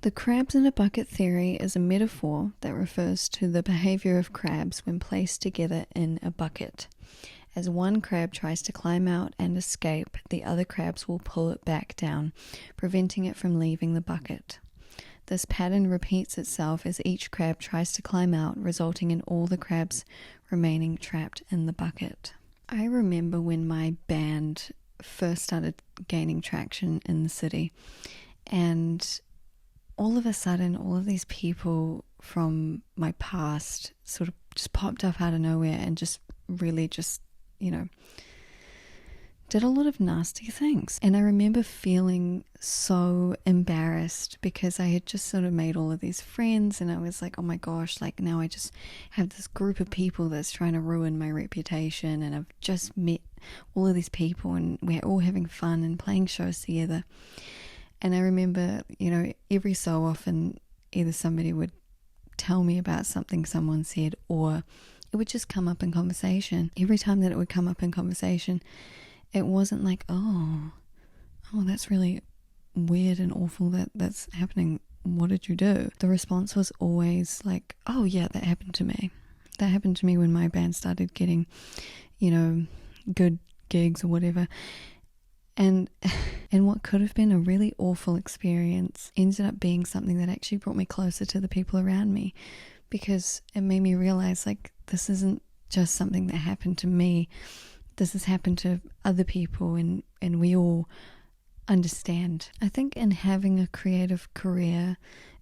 The crabs in a bucket theory is a metaphor that refers to the behavior of crabs when placed together in a bucket. As one crab tries to climb out and escape, the other crabs will pull it back down, preventing it from leaving the bucket. This pattern repeats itself as each crab tries to climb out, resulting in all the crabs remaining trapped in the bucket. I remember when my band first started gaining traction in the city, and all of a sudden all of these people from my past sort of just popped up out of nowhere and just really just, did a lot of nasty things. And I remember feeling so embarrassed because I had just sort of made all of these friends, and I was like, oh my gosh, like now I just have this group of people that's trying to ruin my reputation, and I've just met all of these people and we're all having fun and playing shows together. And I remember, every so often either somebody would tell me about something someone said, or it would just come up in conversation. Every time that it would come up in conversation, it wasn't like, oh, that's really weird and awful that's happening. What did you do? The response was always like, oh yeah, that happened to me. That happened to me when my band started getting, good gigs or whatever. And what could have been a really awful experience ended up being something that actually brought me closer to the people around me, because it made me realize, like, this isn't just something that happened to me. This has happened to other people, and we all understand. I think in having a creative career,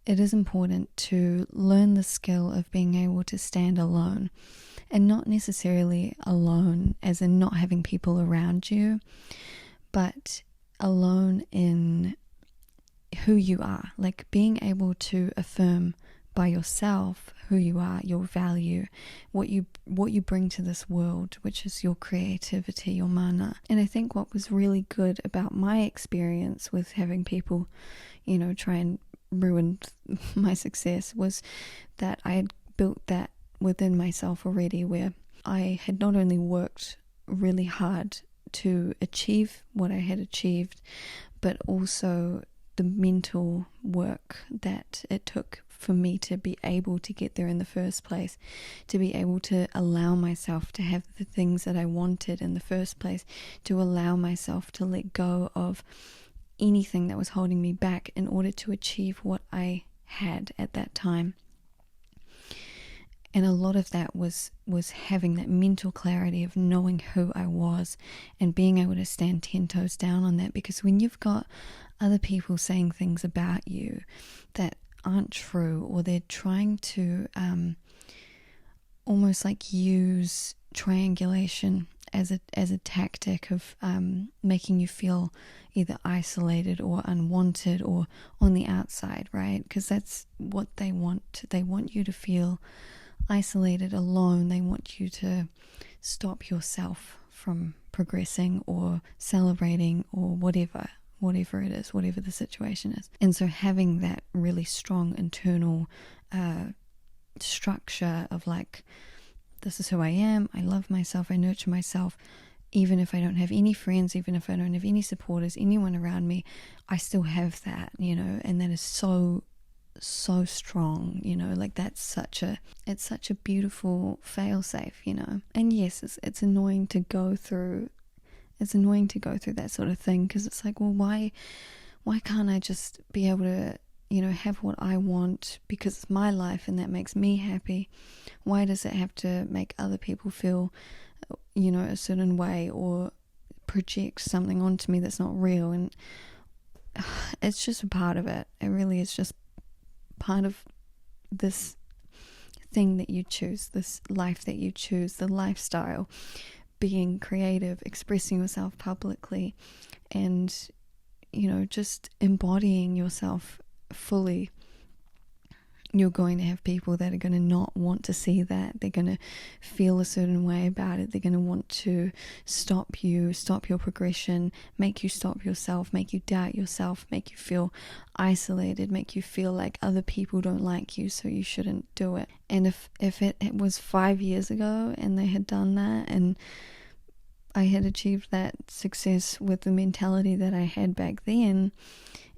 it is important to learn the skill of being able to stand alone, and not necessarily alone as in not having people around you, but alone in who you are, like being able to affirm by yourself who you are, your value, what you bring to this world, which is your creativity, your mana. And I think what was really good about my experience with having people, try and ruin my success was that I had built that within myself already, where I had not only worked really hard to achieve what I had achieved, but also the mental work that it took for me to be able to get there in the first place, to be able to allow myself to have the things that I wanted in the first place, to allow myself to let go of anything that was holding me back in order to achieve what I had at that time. And a lot of that was having that mental clarity of knowing who I was and being able to stand 10 toes down on that. Because when you've got other people saying things about you that aren't true, or they're trying to almost like use triangulation as a tactic of making you feel either isolated or unwanted or on the outside, right? Because that's what they want. They want you to feel isolated, alone. They want you to stop yourself from progressing or celebrating or whatever it is, whatever the situation is. And so having that really strong internal structure of like, this is who I am, I love myself, I nurture myself, even if I don't have any friends, even if I don't have any supporters, anyone around me, I still have that, and that is so strong, like that's such a beautiful fail-safe, and yes, it's annoying to go through that sort of thing, because it's like, well, why can't I just be able to have what I want, because it's my life and that makes me happy? Why does it have to make other people feel a certain way or project something onto me that's not real? And it's just a part of it. It really is just part of this thing that you choose, this life that you choose, the lifestyle, being creative, expressing yourself publicly, and just embodying yourself fully. You're going to have people that are going to not want to see that. They're going to feel a certain way about it. They're going to want to stop you, stop your progression, make you stop yourself, make you doubt yourself, make you feel isolated, make you feel like other people don't like you, so you shouldn't do it. And if it was 5 years ago and they had done that, and I had achieved that success with the mentality that I had back then,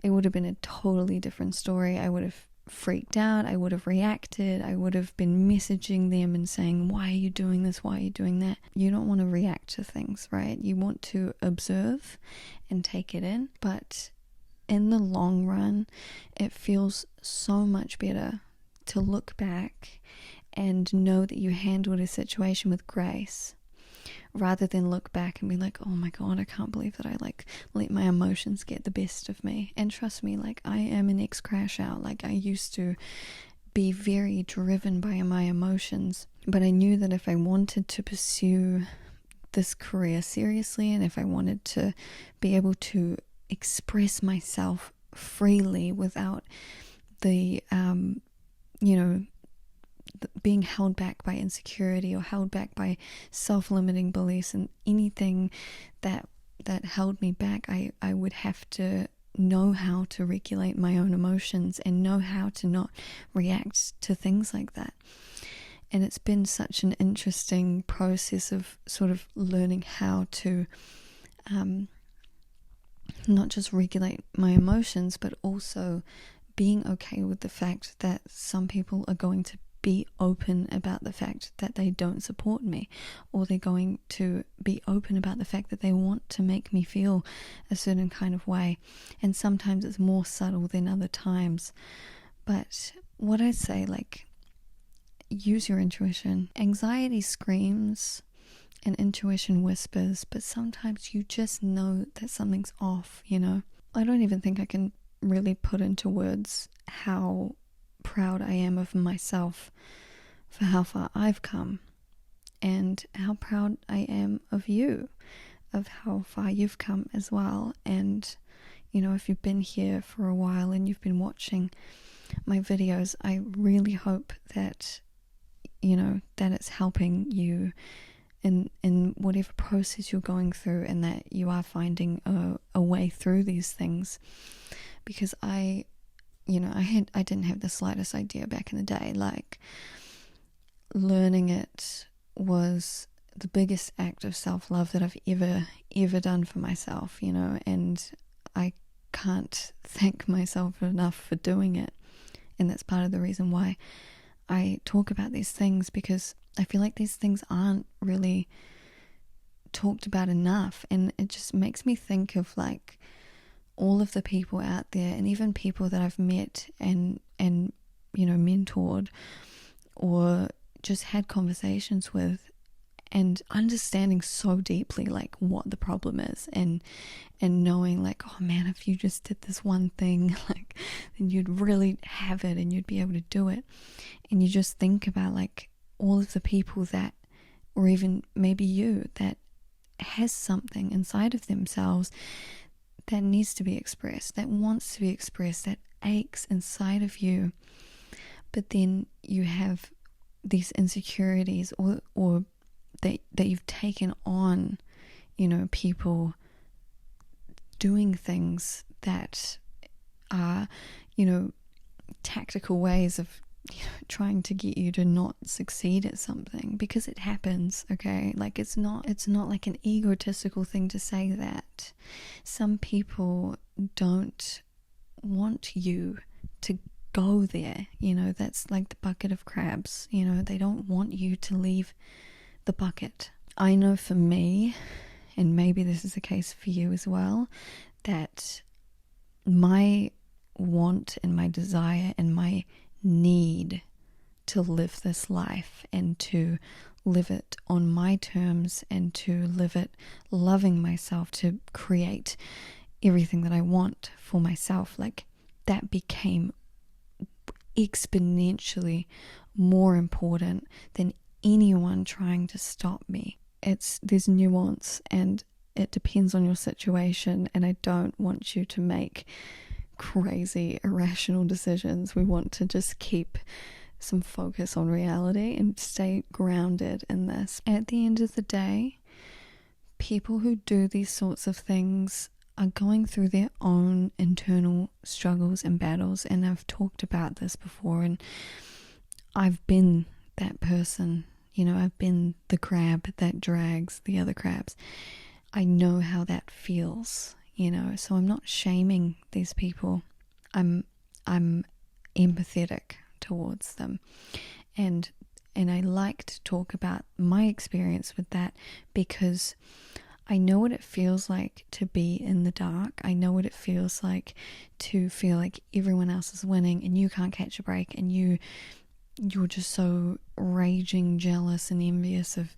it would have been a totally different story. I would have freaked out, I would have reacted, I would have been messaging them and saying, why are you doing this, why are you doing that? You don't want to react to things, right? You want to observe and take it in, but in the long run, it feels so much better to look back and know that you handled a situation with grace, rather than look back and be like, oh my God, I can't believe that I let my emotions get the best of me. And trust me, I am an ex-crash out. I used to be very driven by my emotions, but I knew that if I wanted to pursue this career seriously, and if I wanted to be able to express myself freely without the being held back by insecurity or held back by self-limiting beliefs and anything that held me back, I would have to know how to regulate my own emotions and know how to not react to things like that. And it's been such an interesting process of sort of learning how to not just regulate my emotions, but also being okay with the fact that some people are going to be open about the fact that they don't support me, or they're going to be open about the fact that they want to make me feel a certain kind of way. And sometimes it's more subtle than other times. But what I say, use your intuition. Anxiety screams and intuition whispers, but sometimes you just know that something's off, I don't even think I can really put into words how proud I am of myself for how far I've come, and how proud I am of you, of how far you've come as well. And if you've been here for a while and you've been watching my videos, I really hope that that it's helping you in whatever process you're going through, and that you are finding a way through these things. Because I didn't have the slightest idea back in the day. Learning it was the biggest act of self-love that I've ever done for myself, and I can't thank myself enough for doing it. And that's part of the reason why I talk about these things, because I feel like these things aren't really talked about enough. And it just makes me think of all of the people out there, and even people that I've met and mentored, or just had conversations with, and understanding so deeply what the problem is, and knowing oh man, if you just did this one thing, then you'd really have it and you'd be able to do it. And you just think about all of the people that, or even maybe you, that has something inside of themselves that needs to be expressed, that wants to be expressed, that aches inside of you. But then you have these insecurities, or that you've taken on, people doing things that are, tactical ways of trying to get you to not succeed at something, because it happens, okay? It's not like an egotistical thing to say that. Some people don't want you to go there, that's like the bucket of crabs, they don't want you to leave the bucket. I know for me, and maybe this is the case for you as well, that my want and my desire and my need to live this life, and to live it on my terms, and to live it loving myself, to create everything that I want for myself, that became exponentially more important than anyone trying to stop me. There's nuance, and it depends on your situation, and I don't want you to make crazy irrational decisions. We want to just keep some focus on reality and stay grounded in this. At the end of the day, people who do these sorts of things are going through their own internal struggles and battles, and I've talked about this before, and I've been that person. I've been the crab that drags the other crabs. I know how that feels, you know. So I'm not shaming these people. I'm empathetic towards them, and I like to talk about my experience with that because I know what it feels like to be in the dark. I know what it feels like to feel like everyone else is winning and you can't catch a break, and you're just so raging jealous and envious of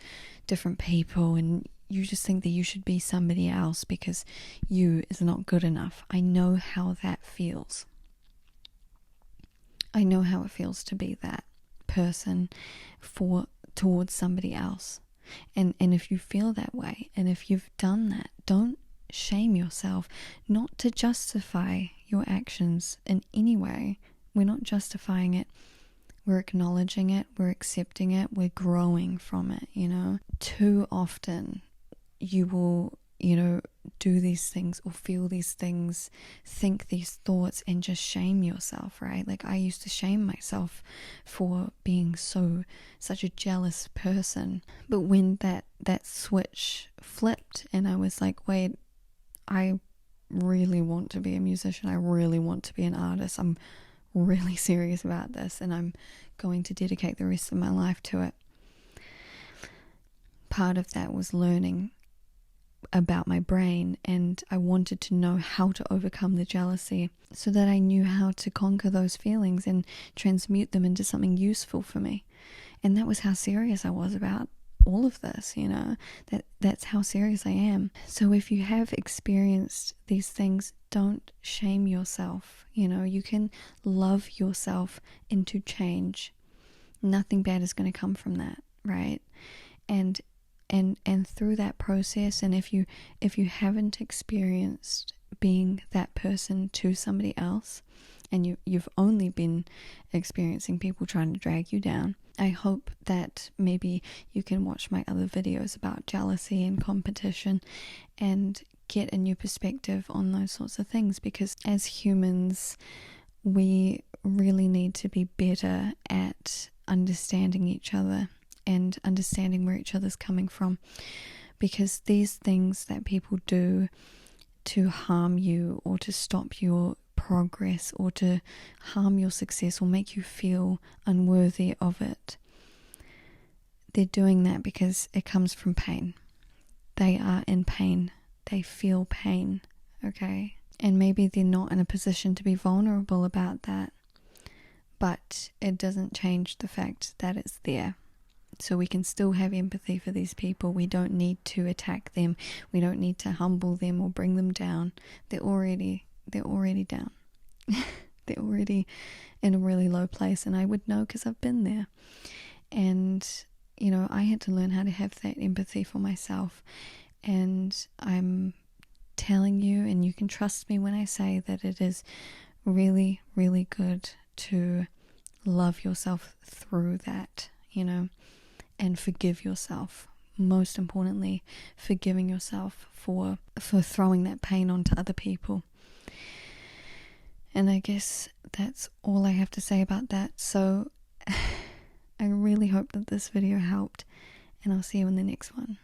different people, and you just think that you should be somebody else because you is not good enough. I know how that feels. I know how it feels to be that person towards somebody else. And if you feel that way, and if you've done that, don't shame yourself. Not to justify your actions in any way. We're not justifying it. We're acknowledging it. We're accepting it. We're growing from it, you know. Too often you will, you know, do these things or feel these things, think these thoughts, and just shame yourself, right? Like I used to shame myself for being such a jealous person. But when that switch flipped and I was like, wait, I really want to be a musician. I really want to be an artist. I'm really serious about this, and I'm going to dedicate the rest of my life to it. Part of that was learning about my brain, and I wanted to know how to overcome the jealousy so that I knew how to conquer those feelings and transmute them into something useful for me. And that was how serious I was about all of this, you know. That's how serious I am. So if you have experienced these things, don't shame yourself. You know, you can love yourself into change. Nothing bad is going to come from that, right? And through that process, and if you haven't experienced being that person to somebody else, and you've only been experiencing people trying to drag you down, I hope that maybe you can watch my other videos about jealousy and competition and get a new perspective on those sorts of things, because as humans we really need to be better at understanding each other and understanding where each other's coming from, because these things that people do to harm you or to stop your progress or to harm your success or make you feel unworthy of it, they're doing that because it comes from pain. They are in pain. They feel pain, okay? And maybe they're not in a position to be vulnerable about that, but it doesn't change the fact that it's there. So we can still have empathy for these people. We don't need to attack them. We don't need to humble them or bring them down. They're already down. They're already in a really low place, and I would know because I've been there. And, you know, I had to learn how to have that empathy for myself. And I'm telling you, and you can trust me when I say that it is really, really good to love yourself through that, you know, and forgive yourself. Most importantly, forgiving yourself for throwing that pain onto other people. And I guess that's all I have to say about that. So I really hope that this video helped, and I'll see you in the next one.